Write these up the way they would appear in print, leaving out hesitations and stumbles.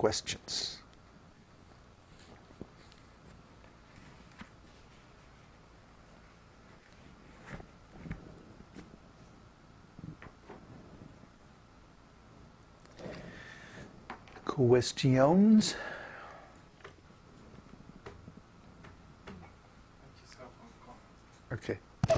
questions. Questions? Okay. I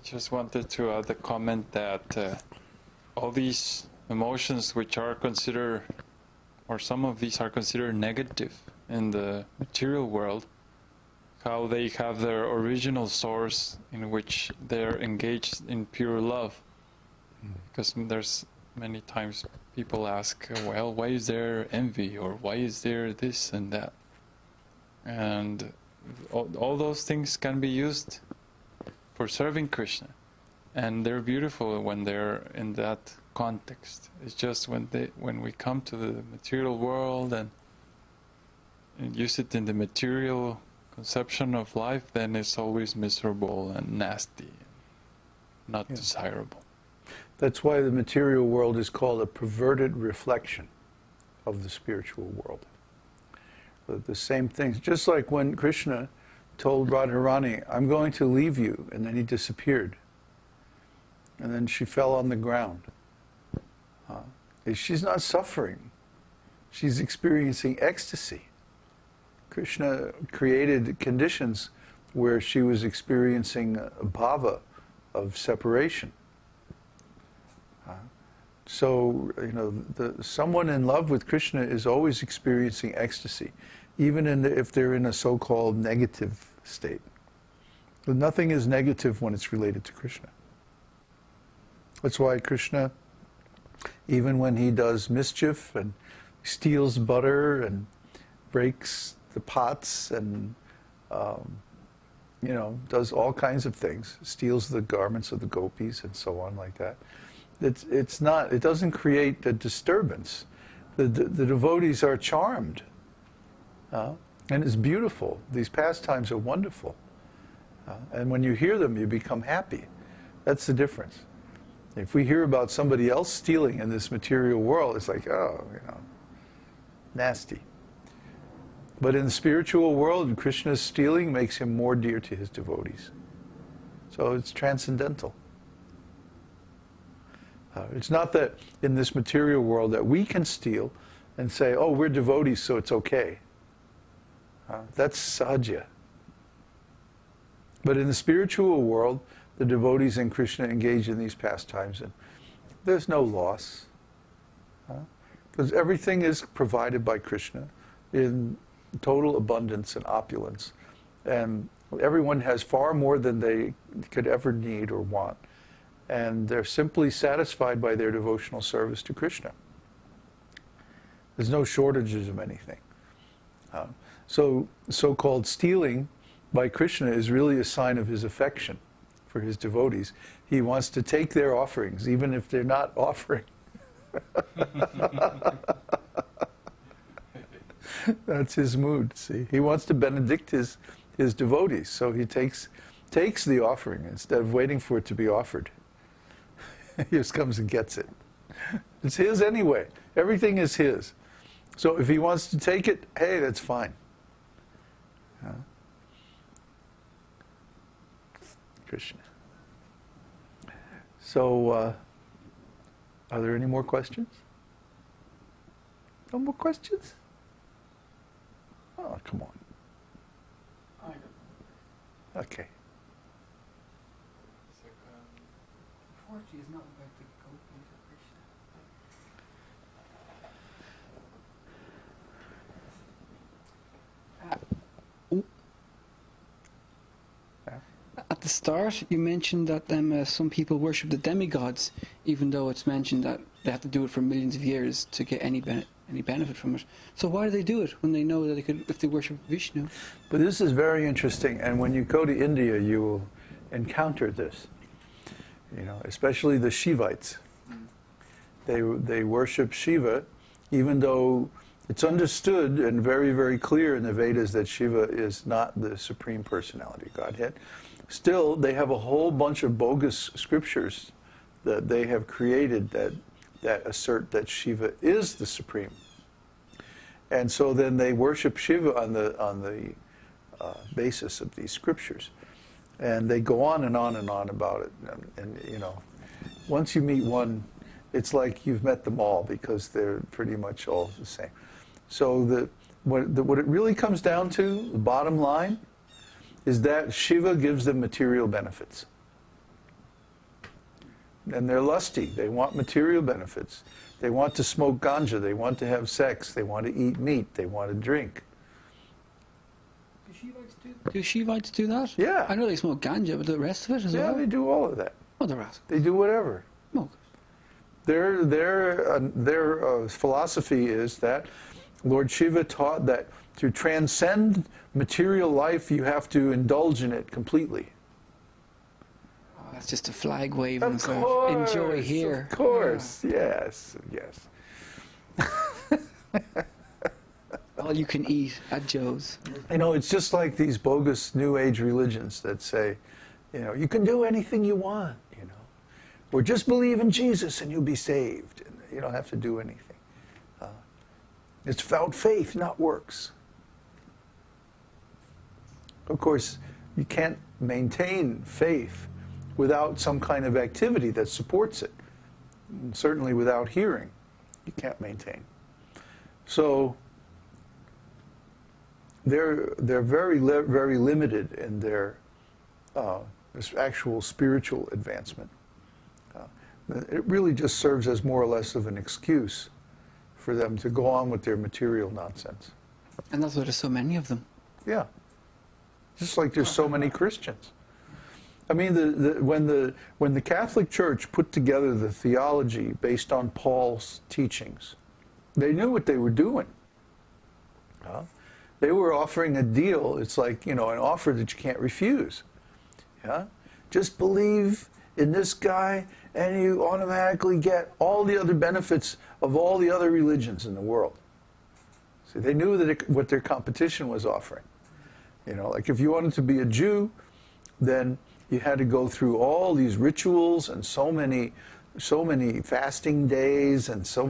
just wanted to add a comment that all these emotions which are considered, or some of these are considered negative in the material world, how they have their original source in which they're engaged in pure love. Because there's many times people ask, well, why is there envy, or why is there this and that? And all those things can be used for serving Krishna. And they're beautiful when they're in that context. It's just when we come to the material world and use it in the material conception of life, then it's always miserable and nasty, not desirable. That's why the material world is called a perverted reflection of the spiritual world. The same things, just like when Krishna told Radharani, I'm going to leave you, and then he disappeared. And then she fell on the ground. She's not suffering. She's experiencing ecstasy. Krishna created conditions where she was experiencing a bhava of separation. So, you know, someone in love with Krishna is always experiencing ecstasy, even if they're in a so-called negative state. But nothing is negative when it's related to Krishna. That's why Krishna, even when he does mischief and steals butter and breaks the pots and, you know, does all kinds of things, steals the garments of the gopis and so on like that. It doesn't create a disturbance. The devotees are charmed. And it's beautiful. These pastimes are wonderful. And when you hear them, you become happy. That's the difference. If we hear about somebody else stealing in this material world, it's like, oh, you know, nasty. But in the spiritual world, Krishna's stealing makes him more dear to his devotees. So it's transcendental. It's not that in this material world that we can steal and say, oh, we're devotees, so it's okay. That's sahaja. But in the spiritual world, the devotees and Krishna engage in these pastimes, and there's no loss. Because everything is provided by Krishna in total abundance and opulence. And everyone has far more than they could ever need or want. And they're simply satisfied by their devotional service to Krishna. There's no shortages of anything. So so-called stealing by Krishna is really a sign of his affection for his devotees. He wants to take their offerings, even if they're not offering. That's his mood, see. He wants to benedict his devotees, so he takes the offering instead of waiting for it to be offered. He just comes and gets it. It's his anyway. Everything is his. So if he wants to take it, hey, that's fine. Krishna. So, are there any more questions? No more questions? Oh, come on. Okay. Is not about the gopis of Krishna. At the start, you mentioned that some people worship the demigods, even though it's mentioned that they have to do it for millions of years to get any benefit from it. So why do they do it when they know that they could, if they worship Vishnu? But this is very interesting, and when you go to India, you will encounter this. You know, especially the Shivites. They worship Shiva, even though it's understood and very, very clear in the Vedas that Shiva is not the Supreme Personality of Godhead. still they have a whole bunch of bogus scriptures that they have created that assert that Shiva is the supreme. And so then they worship Shiva on the basis of these scriptures. And they go on and on and on about it. And you know, once you meet one, it's like you've met them all, because they're pretty much all the same. So what it really comes down to, the bottom line, is that Shiva gives them material benefits. And they're lusty. They want material benefits. They want to smoke ganja. They want to have sex. They want to eat meat. They want to drink. Do Shivites do that? Yeah. I know they smoke ganja, but the rest of it as well? Yeah, they do all of that. Oh, the rest. They do whatever. Oh. Their philosophy is that Lord Shiva taught that to transcend material life, you have to indulge in it completely. Oh, that's just a flag wave and Of sort course, of enjoy here. Of course, yes, yes. All you can eat at Joe's. You know, it's just like these bogus New Age religions that say, you know, you can do anything you want, you know, or just believe in Jesus and you'll be saved. And you don't have to do anything. It's about faith, not works. Of course, you can't maintain faith without some kind of activity that supports it. And certainly without hearing, you can't maintain. So they're very limited in their actual spiritual advancement. It really just serves as more or less of an excuse for them to go on with their material nonsense. And that's why there's so many of them. Yeah. Just like there's so many Christians. I mean, when the Catholic Church put together the theology based on Paul's teachings, they knew what they were doing. They were offering a deal. It's like, you know, an offer that you can't refuse. Yeah? Just believe in this guy and you automatically get all the other benefits of all the other religions in the world. See, they knew that what their competition was offering. You know, like if you wanted to be a Jew, then you had to go through all these rituals and so many fasting days and so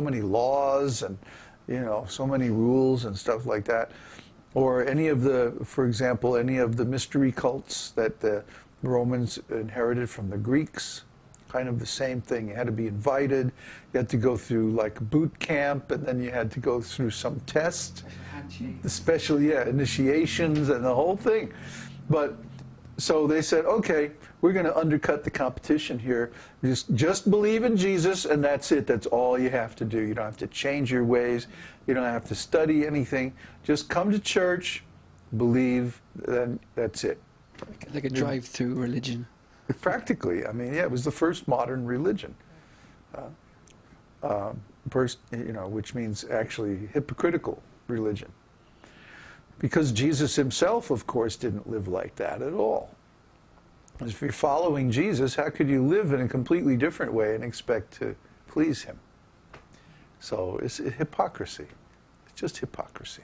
many laws and, you know, so many rules and stuff like that. Or for example, any of the mystery cults that the Romans inherited from the Greeks, kind of the same thing. You had to be invited, you had to go through like boot camp, and then you had to go through some test, the special initiations and the whole thing. But so they said, okay, we're going to undercut the competition here. Just believe in Jesus, and that's it. That's all you have to do. You don't have to change your ways. You don't have to study anything. Just come to church, believe, then that's it. Like a drive-through religion. Practically. I mean, yeah, it was the first modern religion. Which means actually hypocritical religion. Because Jesus himself, of course, didn't live like that at all. If you're following Jesus, how could you live in a completely different way and expect to please him? So it's hypocrisy. It's just hypocrisy.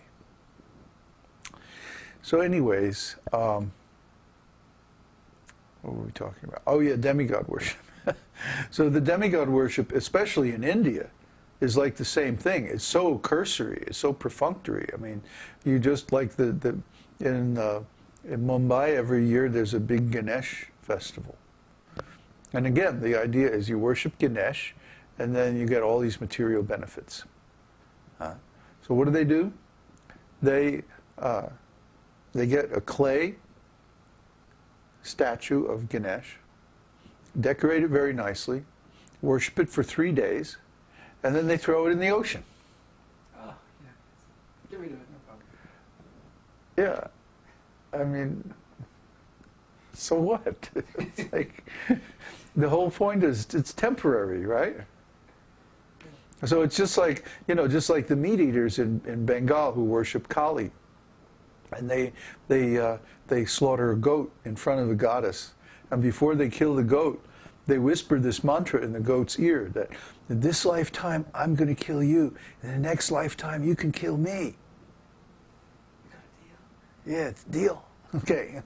So anyways, what were we talking about? Oh yeah, demigod worship. So the demigod worship, especially in India, is like the same thing. It's so cursory, it's so perfunctory. I mean, you just like in Mumbai every year there's a big Ganesh festival. And again, the idea is you worship Ganesh and then you get all these material benefits. So what do? They get a clay statue of Ganesh, decorate it very nicely, worship it for 3 days, and then they throw it in the ocean. Oh, yeah. Get rid of it, no problem. Yeah. I mean, so what? It's like, the whole point is it's temporary, right? So it's just like, just like the meat eaters in Bengal who worship Kali. And they slaughter a goat in front of the goddess. And before they kill the goat, they whisper this mantra in the goat's ear that in this lifetime, I'm going to kill you. In the next lifetime, you can kill me. You got a deal? Yeah, it's a deal. Okay.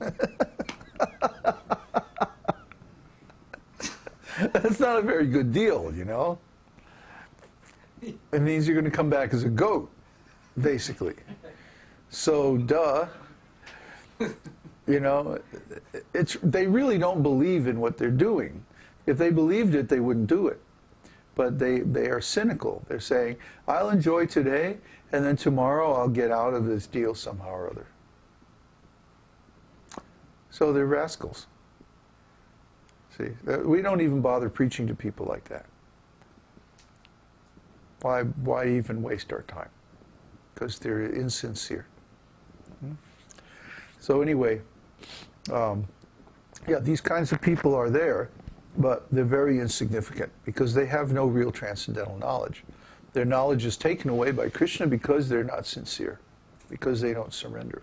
That's not a very good deal, you know. It means you're going to come back as a goat, basically. So, duh. You know, they really don't believe in what they're doing. If they believed it, they wouldn't do it. But they are cynical. They're saying, I'll enjoy today, and then tomorrow I'll get out of this deal somehow or other. So they're rascals. See, we don't even bother preaching to people like that. Why even waste our time? Because they're insincere. So anyway, yeah, these kinds of people are there, but they're very insignificant because they have no real transcendental knowledge. Their knowledge is taken away by Krishna because they're not sincere, because they don't surrender.